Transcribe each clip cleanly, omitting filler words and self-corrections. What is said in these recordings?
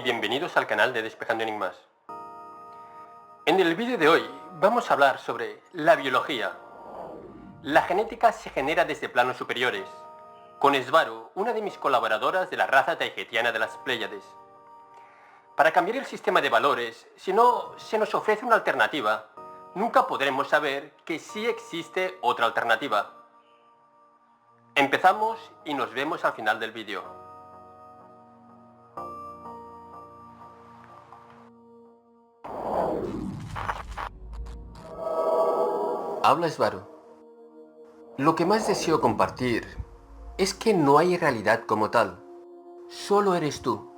y bienvenidos al canal de Despejando Enigmas. En el vídeo de hoy vamos a hablar sobre la biología. La genética se genera desde planos superiores, con Svaru, una de mis colaboradoras de la raza taigetiana de las Pléyades. Para cambiar el sistema de valores, si no se nos ofrece una alternativa, nunca podremos saber que sí existe otra alternativa. Empezamos y nos vemos al final del vídeo. Habla Svaru. Lo que más deseo compartir es que no hay realidad como tal. Solo eres tú.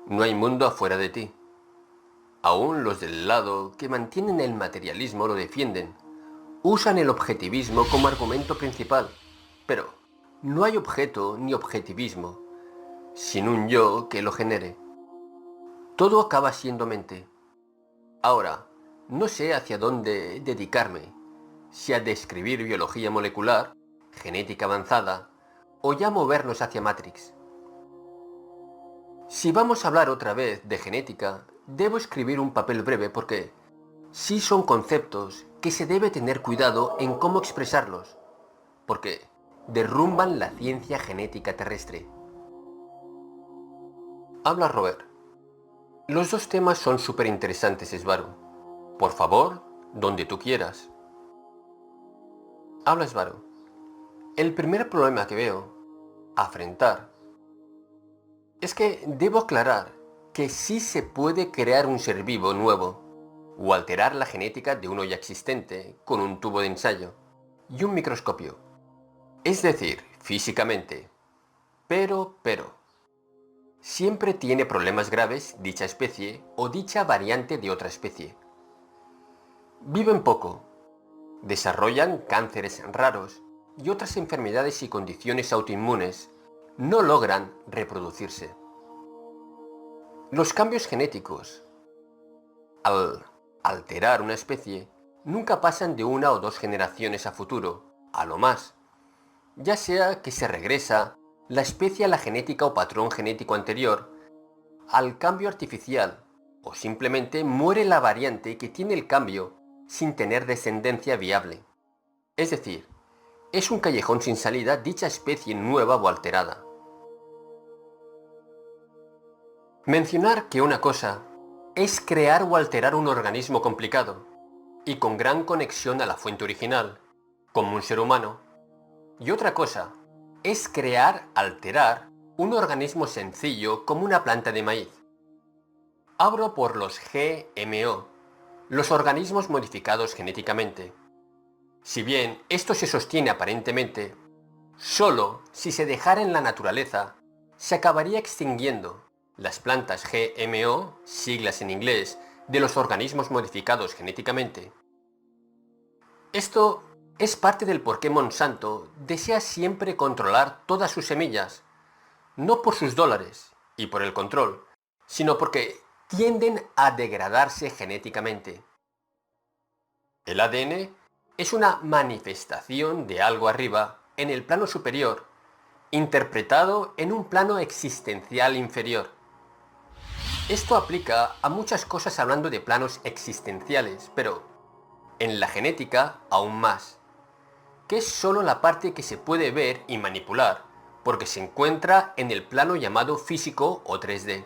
No hay mundo afuera de ti. Aún los del lado que mantienen el materialismo lo defienden. Usan el objetivismo como argumento principal. Pero no hay objeto ni objetivismo sin un yo que lo genere. Todo acaba siendo mente. Ahora, no sé hacia dónde dedicarme. Si a describir biología molecular, genética avanzada, o ya movernos hacia Matrix. Si vamos a hablar otra vez de genética, debo escribir un papel breve porque sí son conceptos que se debe tener cuidado en cómo expresarlos, porque derrumban la ciencia genética terrestre. Habla Robert. Los dos temas son súper interesantes, Svaru. Por favor, donde tú quieras. Habla Svaru. El primer problema que veo, afrontar, es que debo aclarar que sí se puede crear un ser vivo nuevo o alterar la genética de uno ya existente con un tubo de ensayo y un microscopio. Es decir, físicamente. Pero, siempre tiene problemas graves dicha especie o dicha variante de otra especie. Viven poco, desarrollan cánceres raros y otras enfermedades y condiciones autoinmunes. No logran reproducirse. Los cambios genéticos, al alterar una especie, nunca pasan de una o dos generaciones a futuro, a lo más. Ya sea que se regresa la especie a la genética o patrón genético anterior, al cambio artificial, o simplemente muere la variante que tiene el cambio sin tener descendencia viable. Es decir, es un callejón sin salida dicha especie nueva o alterada. Mencionar que una cosa es crear o alterar un organismo complicado y con gran conexión a la fuente original, como un ser humano, y otra cosa es crear, alterar, un organismo sencillo como una planta de maíz. Abro por los GMO, los organismos modificados genéticamente. Si bien esto se sostiene aparentemente, solo si se dejara en la naturaleza, se acabaría extinguiendo. Las plantas GMO, siglas en inglés, de los organismos modificados genéticamente. Esto es parte del por qué Monsanto desea siempre controlar todas sus semillas, no por sus dólares y por el control, sino porque tienden a degradarse genéticamente. El ADN es una manifestación de algo arriba en el plano superior, interpretado en un plano existencial inferior. Esto aplica a muchas cosas hablando de planos existenciales, pero en la genética aún más, que es solo la parte que se puede ver y manipular, porque se encuentra en el plano llamado físico o 3D.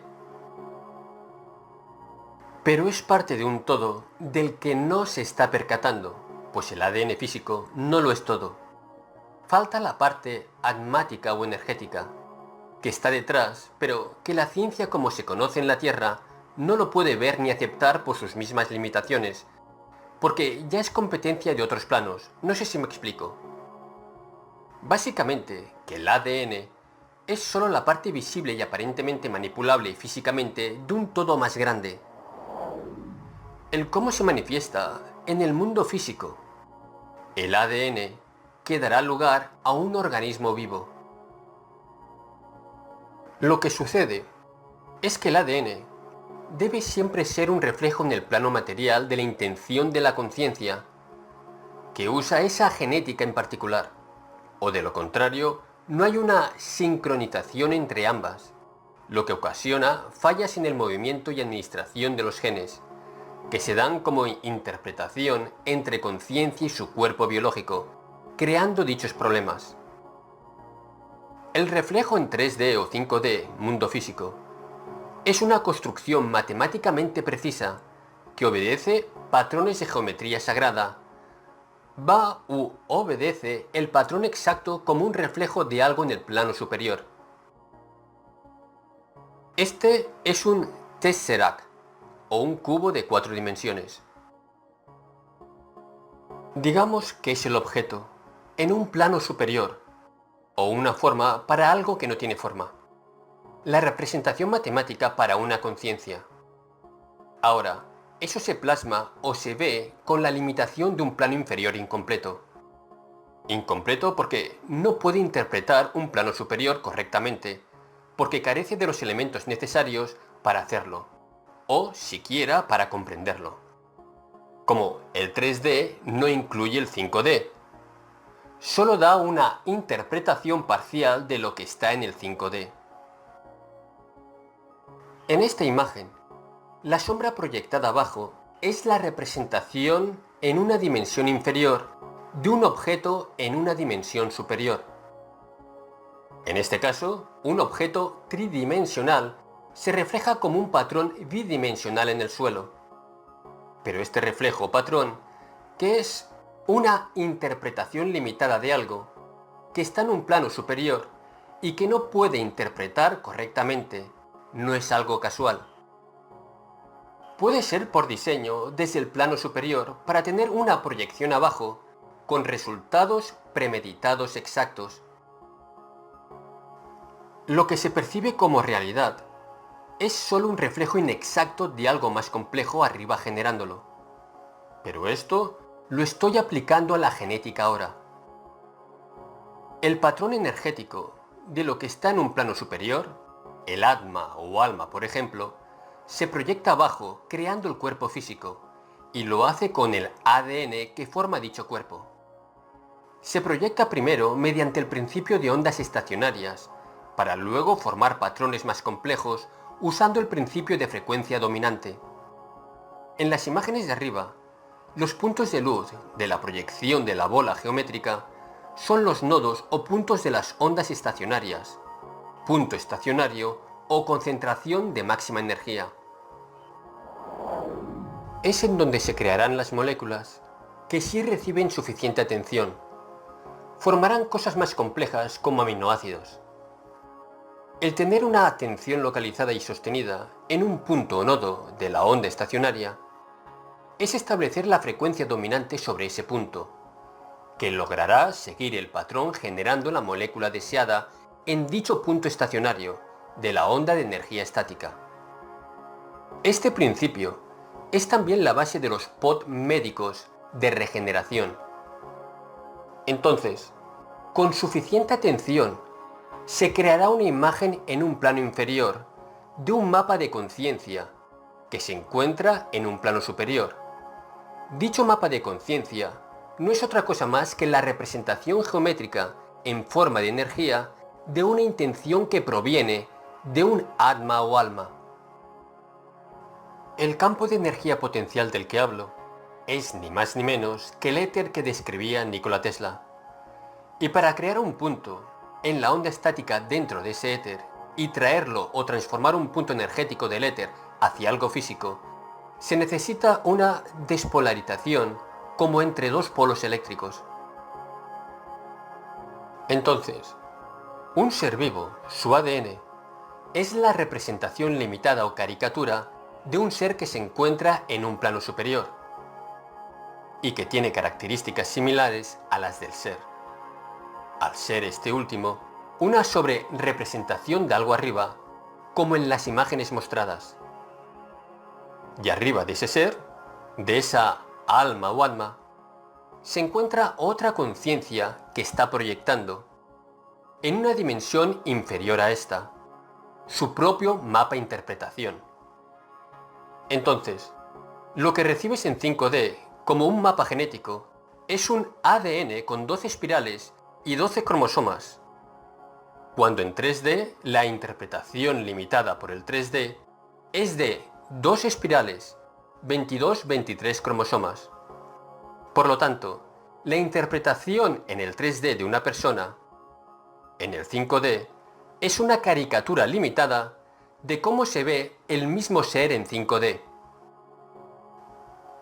Pero es parte de un todo del que no se está percatando, pues el ADN físico no lo es todo. Falta la parte atmática o energética, que está detrás, pero que la ciencia como se conoce en la Tierra no lo puede ver ni aceptar por sus mismas limitaciones, porque ya es competencia de otros planos, no sé si me explico. Básicamente, que el ADN es solo la parte visible y aparentemente manipulable físicamente de un todo más grande. El cómo se manifiesta en el mundo físico. El ADN que dará lugar a un organismo vivo. Lo que sucede es que el ADN debe siempre ser un reflejo en el plano material de la intención de la conciencia, que usa esa genética en particular, o de lo contrario, no hay una sincronización entre ambas, lo que ocasiona fallas en el movimiento y administración de los genes, que se dan como interpretación entre conciencia y su cuerpo biológico, creando dichos problemas. El reflejo en 3D o 5D, mundo físico, es una construcción matemáticamente precisa que obedece patrones de geometría sagrada. Va u obedece el patrón exacto como un reflejo de algo en el plano superior. Este es un tesseract, o un cubo de 4 dimensiones. Digamos que es el objeto, en un plano superior, o una forma para algo que no tiene forma. La representación matemática para una conciencia. Ahora, eso se plasma o se ve con la limitación de un plano inferior incompleto. Incompleto porque no puede interpretar un plano superior correctamente, porque carece de los elementos necesarios para hacerlo, o siquiera para comprenderlo. Como el 3D no incluye el 5D, solo da una interpretación parcial de lo que está en el 5D. En esta imagen, la sombra proyectada abajo es la representación en una dimensión inferior de un objeto en una dimensión superior. En este caso, un objeto tridimensional se refleja como un patrón bidimensional en el suelo. Pero este reflejo o patrón, que es una interpretación limitada de algo, que está en un plano superior y que no puede interpretar correctamente, no es algo casual. Puede ser por diseño desde el plano superior para tener una proyección abajo con resultados premeditados exactos. Lo que se percibe como realidad es solo un reflejo inexacto de algo más complejo arriba generándolo. Pero esto lo estoy aplicando a la genética ahora. El patrón energético de lo que está en un plano superior, el atma o alma por ejemplo, se proyecta abajo creando el cuerpo físico y lo hace con el ADN que forma dicho cuerpo. Se proyecta primero mediante el principio de ondas estacionarias, para luego formar patrones más complejos usando el principio de frecuencia dominante. En las imágenes de arriba, los puntos de luz de la proyección de la bola geométrica son los nodos o puntos de las ondas estacionarias, punto estacionario o concentración de máxima energía. Es en donde se crearán las moléculas que si reciben suficiente atención, formarán cosas más complejas como aminoácidos. El tener una atención localizada y sostenida en un punto o nodo de la onda estacionaria es establecer la frecuencia dominante sobre ese punto, que logrará seguir el patrón generando la molécula deseada en dicho punto estacionario de la onda de energía estática. Este principio es también la base de los POT médicos de regeneración. Entonces, con suficiente atención, se creará una imagen en un plano inferior de un mapa de conciencia que se encuentra en un plano superior. Dicho mapa de conciencia no es otra cosa más que la representación geométrica en forma de energía de una intención que proviene de un atma o alma. El campo de energía potencial del que hablo es ni más ni menos que el éter que describía Nikola Tesla. Y para crear un punto en la onda estática dentro de ese éter y traerlo o transformar un punto energético del éter hacia algo físico, se necesita una despolarización como entre dos polos eléctricos. Entonces, un ser vivo, su ADN, es la representación limitada o caricatura de un ser que se encuentra en un plano superior y que tiene características similares a las del ser. Al ser este último, una sobrerepresentación de algo arriba, como en las imágenes mostradas. Y arriba de ese ser, de esa alma o alma, se encuentra otra conciencia que está proyectando, en una dimensión inferior a esta, su propio mapa interpretación. Entonces, lo que recibes en 5D como un mapa genético es un ADN con 12 espirales y 12 cromosomas. cuando en 3D la interpretación limitada por el 3D es de 2 espirales, 22-23 cromosomas. Por lo tanto, la interpretación en el 3D de una persona, en el 5D, es una caricatura limitada de cómo se ve el mismo ser en 5D.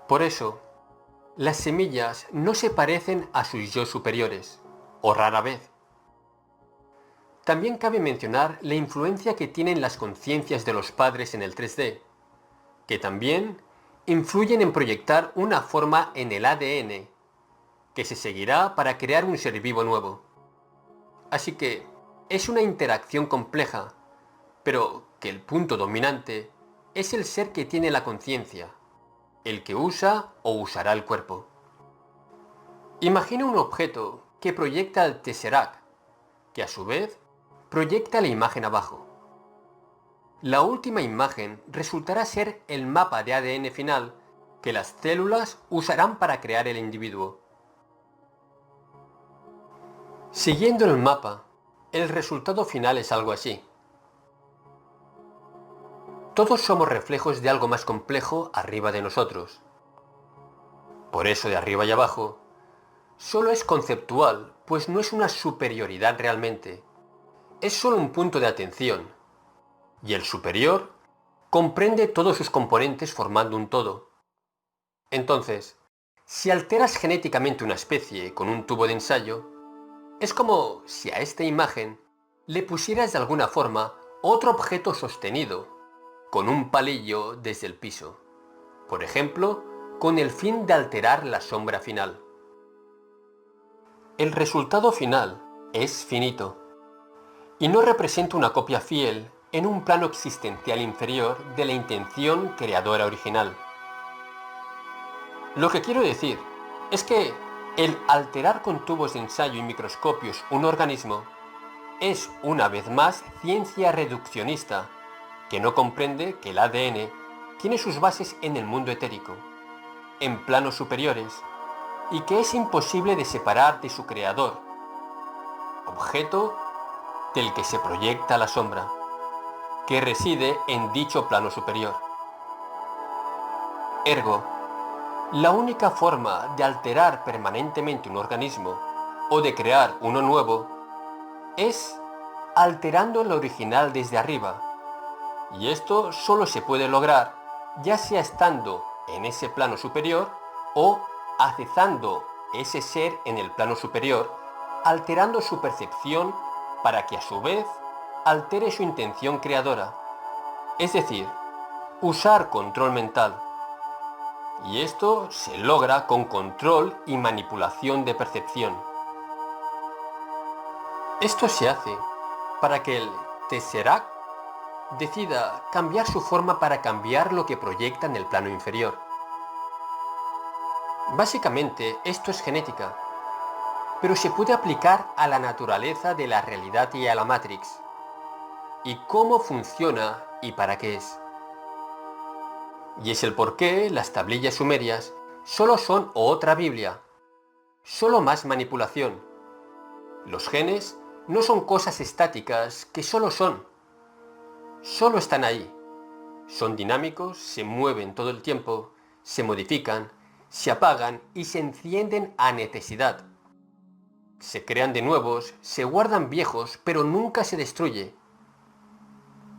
Por eso, las semillas no se parecen a sus yo superiores, o rara vez. También cabe mencionar la influencia que tienen las conciencias de los padres en el 3D, que también influyen en proyectar una forma en el ADN, que se seguirá para crear un ser vivo nuevo. Así que es una interacción compleja, pero que el punto dominante es el ser que tiene la conciencia, el que usa o usará el cuerpo. Imagina un objeto que proyecta el Tesseract, que a su vez proyecta la imagen abajo. La última imagen resultará ser el mapa de ADN final que las células usarán para crear el individuo. Siguiendo el mapa, el resultado final es algo así. Todos somos reflejos de algo más complejo arriba de nosotros. Por eso de arriba y abajo, solo es conceptual, pues no es una superioridad realmente. Es solo un punto de atención. Y el superior comprende todos sus componentes formando un todo. Entonces, si alteras genéticamente una especie con un tubo de ensayo, es como si a esta imagen le pusieras de alguna forma otro objeto sostenido, con un palillo desde el piso, por ejemplo, con el fin de alterar la sombra final. El resultado final es finito, y no representa una copia fiel en un plano existencial inferior de la intención creadora original. Lo que quiero decir es que el alterar con tubos de ensayo y microscopios un organismo es una vez más ciencia reduccionista, que no comprende que el ADN tiene sus bases en el mundo etérico, en planos superiores, y que es imposible de separar de su creador, objeto del que se proyecta la sombra, que reside en dicho plano superior. Ergo, la única forma de alterar permanentemente un organismo o de crear uno nuevo es alterando el original desde arriba, y esto solo se puede lograr ya sea estando en ese plano superior o accesando ese ser en el plano superior, alterando su percepción para que a su vez altere su intención creadora, es decir, usar control mental. Y esto se logra con control y manipulación de percepción. Esto se hace para que el Tesseract decida cambiar su forma para cambiar lo que proyecta en el plano inferior. Básicamente, esto es genética, pero se puede aplicar a la naturaleza de la realidad y a la Matrix, y cómo funciona y para qué es. Y es el por qué las tablillas sumerias solo son otra Biblia, solo más manipulación. Los genes no son cosas estáticas que solo están ahí. Son dinámicos, se mueven todo el tiempo, se modifican, se apagan y se encienden a necesidad. Se crean de nuevos, se guardan viejos, pero nunca se destruye.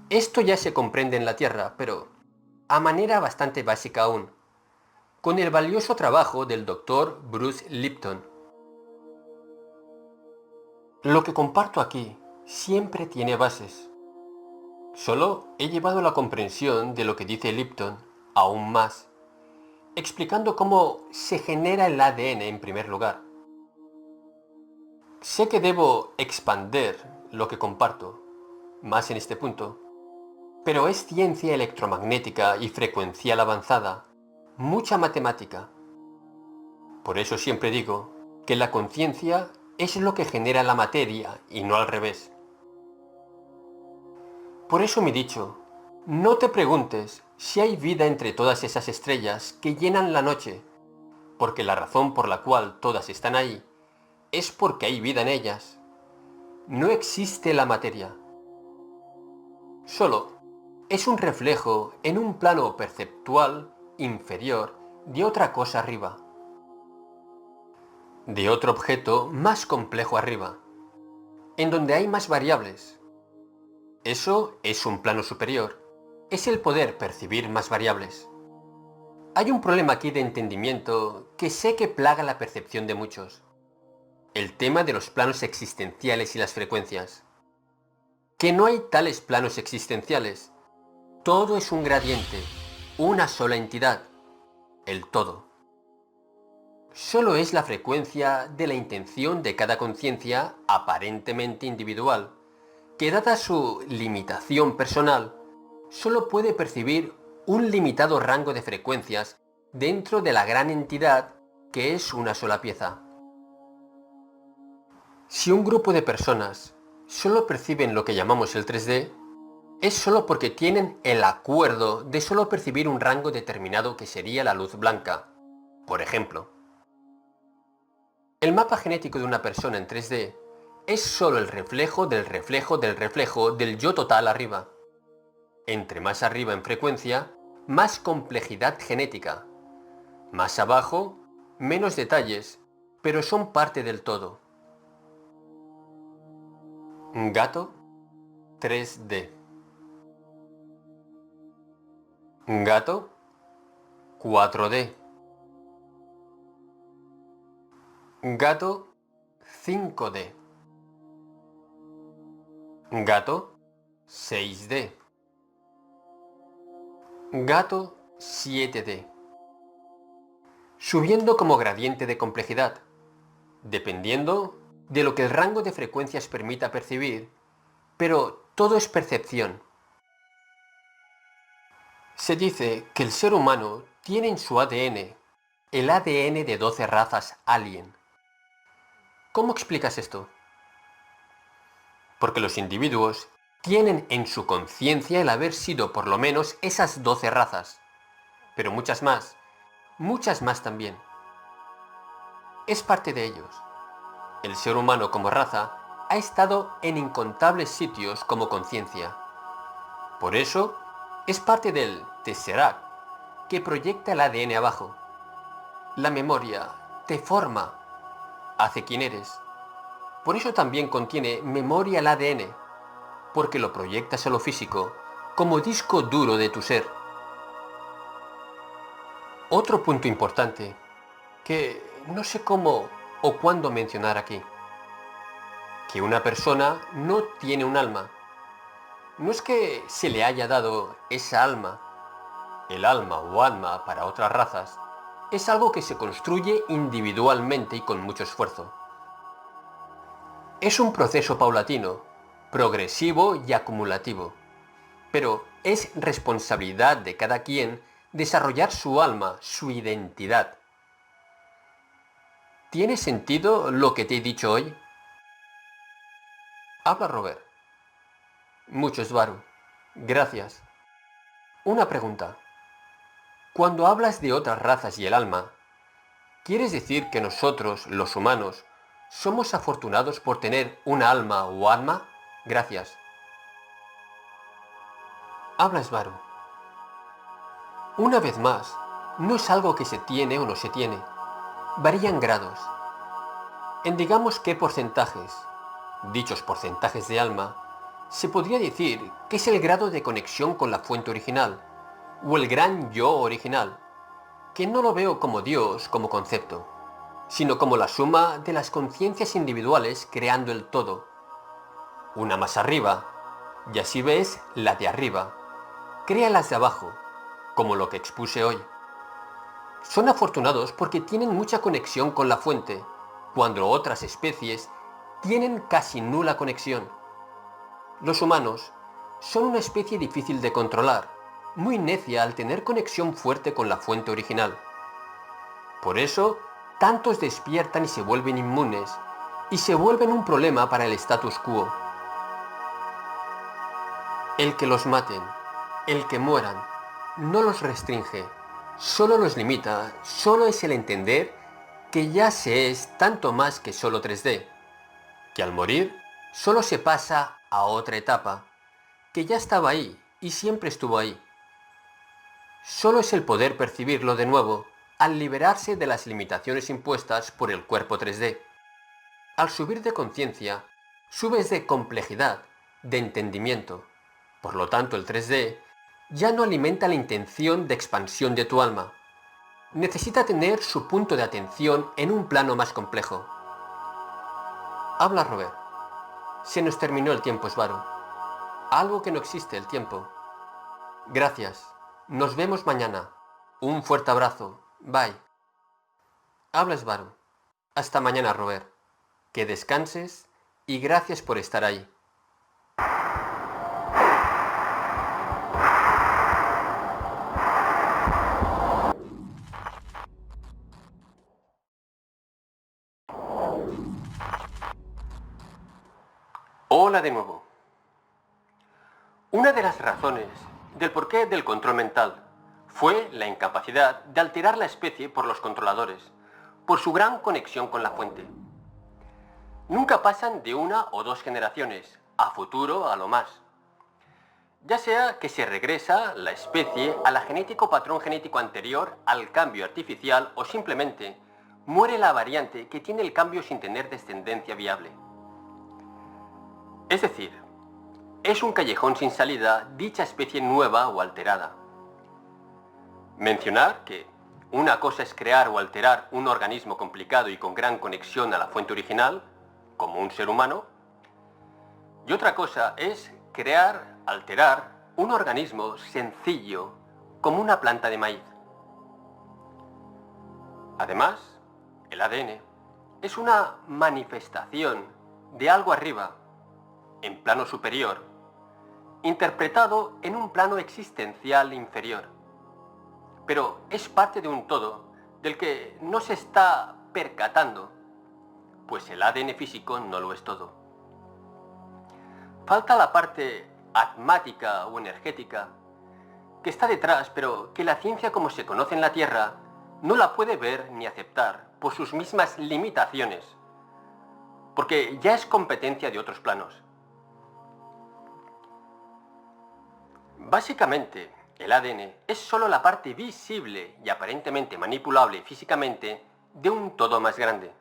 Esto ya se comprende en la Tierra, pero a manera bastante básica aún, con el valioso trabajo del Dr. Bruce Lipton. Lo que comparto aquí siempre tiene bases. Solo he llevado la comprensión de lo que dice Lipton aún más, explicando cómo se genera el ADN en primer lugar. Sé que debo expander lo que comparto, más en este punto, pero es ciencia electromagnética y frecuencial avanzada, mucha matemática. Por eso siempre digo que la conciencia es lo que genera la materia y no al revés. Por eso me he dicho, no te preguntes si hay vida entre todas esas estrellas que llenan la noche, porque la razón por la cual todas están ahí es porque hay vida en ellas. no existe la materia. Solo es un reflejo en un plano perceptual inferior de otra cosa arriba, de otro objeto más complejo arriba, en donde hay más variables. Eso es un plano superior, es el poder percibir más variables. Hay un problema aquí de entendimiento que sé que plaga la percepción de muchos. El tema de los planos existenciales y las frecuencias. Que no hay tales planos existenciales. Todo es un gradiente, una sola entidad, el todo. Solo es la frecuencia de la intención de cada conciencia aparentemente individual, que dada su limitación personal, solo puede percibir un limitado rango de frecuencias dentro de la gran entidad que es una sola pieza. Si un grupo de personas solo perciben lo que llamamos el 3D, es solo porque tienen el acuerdo de solo percibir un rango determinado que sería la luz blanca. Por ejemplo, el mapa genético de una persona en 3D es solo el reflejo del reflejo del reflejo del yo total arriba. Entre más arriba en frecuencia, más complejidad genética. Más abajo, menos detalles, pero son parte del todo. Gato 3D. Gato 4D. Gato 5D. Gato 6D. Gato 7D. Subiendo como gradiente de complejidad, dependiendo de lo que el rango de frecuencias permita percibir, pero todo es percepción. Se dice que el ser humano tiene en su ADN el ADN de 12 razas alien. ¿Cómo explicas esto? Porque los individuos tienen en su conciencia el haber sido por lo menos esas 12 razas, pero muchas más también. Es parte de ellos. El ser humano como raza ha estado en incontables sitios como conciencia. Por eso, es parte del Tesseract, que proyecta el ADN abajo. La memoria te forma, hace quien eres. Por eso también contiene memoria el ADN, porque lo proyectas a lo físico, como disco duro de tu ser. Otro punto importante, que no sé cómo o cuándo mencionar aquí, que una persona no tiene un alma. No es que se le haya dado esa alma, el alma o alma para otras razas, es algo que se construye individualmente y con mucho esfuerzo. Es un proceso paulatino, progresivo y acumulativo, pero es responsabilidad de cada quien desarrollar su alma, su identidad. ¿Tiene sentido lo que te he dicho hoy? Habla Robert. Mucho, Svaru. Gracias. Una pregunta. Cuando hablas de otras razas y el alma, ¿quieres decir que nosotros, los humanos, somos afortunados por tener una alma o alma? Gracias. Habla Svaru. Una vez más, no es algo que se tiene o no se tiene. Varían grados. En digamos qué porcentajes, dichos porcentajes de alma, se podría decir que es el grado de conexión con la fuente original, o el gran yo original, que no lo veo como Dios como concepto, sino como la suma de las conciencias individuales creando el todo. Una más arriba, y así ves la de arriba, crea las de abajo, como lo que expuse hoy. Son afortunados porque tienen mucha conexión con la fuente, cuando otras especies tienen casi nula conexión. Los humanos son una especie difícil de controlar, muy necia al tener conexión fuerte con la fuente original. Por eso, tantos despiertan y se vuelven inmunes, y se vuelven un problema para el status quo. El que los maten, el que mueran, no los restringe, solo los limita, solo es el entender que ya se es tanto más que solo 3D, que al morir Solo se pasa a otra etapa, que ya estaba ahí y siempre estuvo ahí. Solo es el poder percibirlo de nuevo al liberarse de las limitaciones impuestas por el cuerpo 3D. Al subir de conciencia, subes de complejidad, de entendimiento. Por lo tanto, el 3D ya no alimenta la intención de expansión de tu alma. Necesita tener su punto de atención en un plano más complejo. Habla Robert. Se nos terminó el tiempo, Svaru. Algo que no existe, el tiempo. Gracias. Nos vemos mañana. Un fuerte abrazo. Bye. Habla Svaru. Hasta mañana, Robert. Que descanses y gracias por estar ahí. Hola de nuevo. Una de las razones del porqué del control mental fue la incapacidad de alterar la especie por los controladores, por su gran conexión con la fuente. Nunca pasan de 1 o 2 generaciones, a futuro a lo más. Ya sea que se regresa la especie a la genético patrón genético anterior al cambio artificial o simplemente muere la variante que tiene el cambio sin tener descendencia viable. Es decir, es un callejón sin salida dicha especie nueva o alterada. Mencionar que una cosa es crear o alterar un organismo complicado y con gran conexión a la fuente original, como un ser humano, y otra cosa es crear, alterar un organismo sencillo, como una planta de maíz. Además, el ADN es una manifestación de algo arriba, en plano superior, interpretado en un plano existencial inferior. Pero es parte de un todo del que no se está percatando, pues el ADN físico no lo es todo. Falta la parte atmática o energética que está detrás, pero que la ciencia como se conoce en la Tierra no la puede ver ni aceptar por sus mismas limitaciones, porque ya es competencia de otros planos. Básicamente, el ADN es solo la parte visible y aparentemente manipulable físicamente de un todo más grande.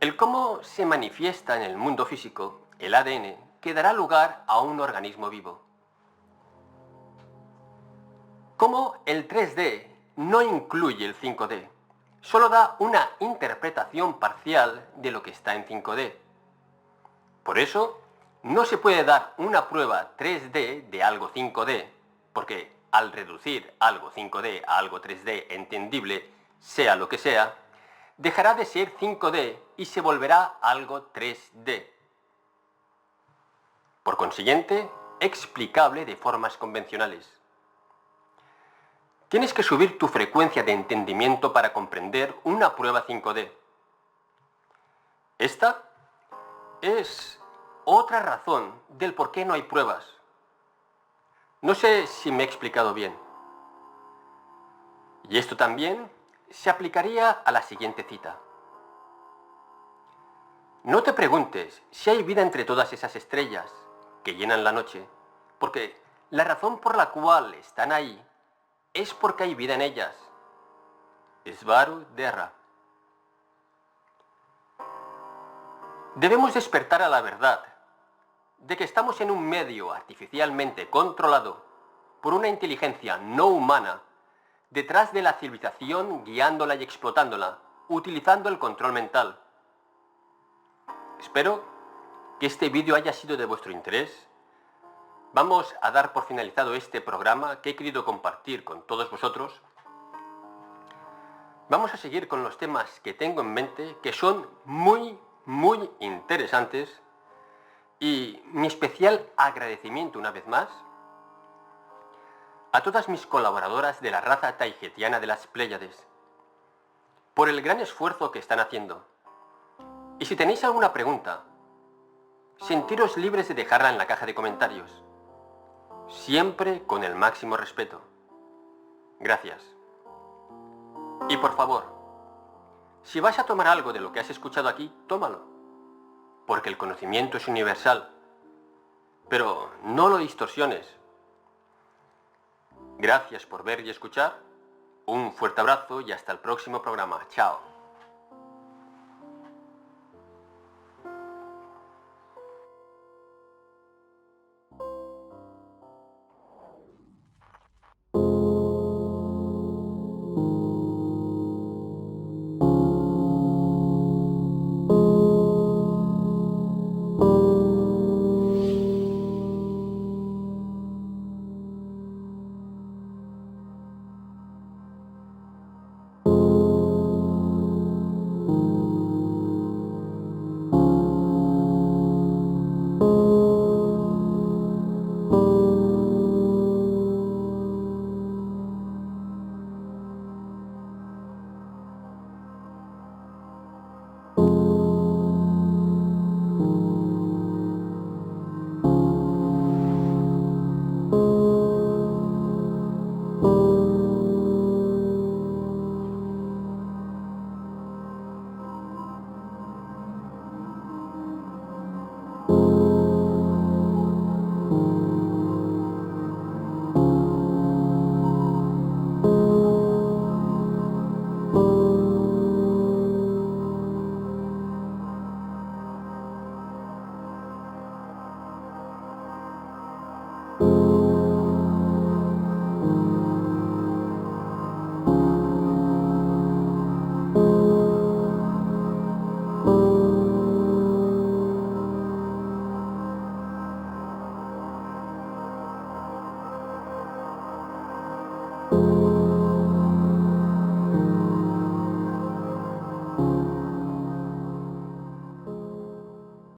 El cómo se manifiesta en el mundo físico, el ADN, que dará lugar a un organismo vivo. Cómo el 3D no incluye el 5D, solo da una interpretación parcial de lo que está en 5D. Por eso, no se puede dar una prueba 3D de algo 5D, porque al reducir algo 5D a algo 3D entendible, sea lo que sea, dejará de ser 5D y se volverá algo 3D. Por consiguiente, explicable de formas convencionales. Tienes que subir tu frecuencia de entendimiento para comprender una prueba 5D. Esta es otra razón del por qué no hay pruebas. No sé si me he explicado bien. Y esto también se aplicaría a la siguiente cita. No te preguntes si hay vida entre todas esas estrellas que llenan la noche, porque la razón por la cual están ahí es porque hay vida en ellas. Svaru Derra. Debemos despertar a la verdad de que estamos en un medio artificialmente controlado por una inteligencia no humana detrás de la civilización guiándola y explotándola, utilizando el control mental. Espero que este vídeo haya sido de vuestro interés. Vamos a dar por finalizado este programa que he querido compartir con todos vosotros. Vamos a seguir con los temas que tengo en mente, que son muy interesantes, y mi especial agradecimiento una vez más a todas mis colaboradoras de la raza taijetiana de las Pléyades por el gran esfuerzo que están haciendo. Y si tenéis alguna pregunta, sentiros libres de dejarla en la caja de comentarios, siempre con el máximo respeto. Gracias. Y por favor, si vas a tomar algo de lo que has escuchado aquí, tómalo. porque el conocimiento es universal. Pero no lo distorsiones. Gracias por ver y escuchar. Un fuerte abrazo y hasta el próximo programa. Chao.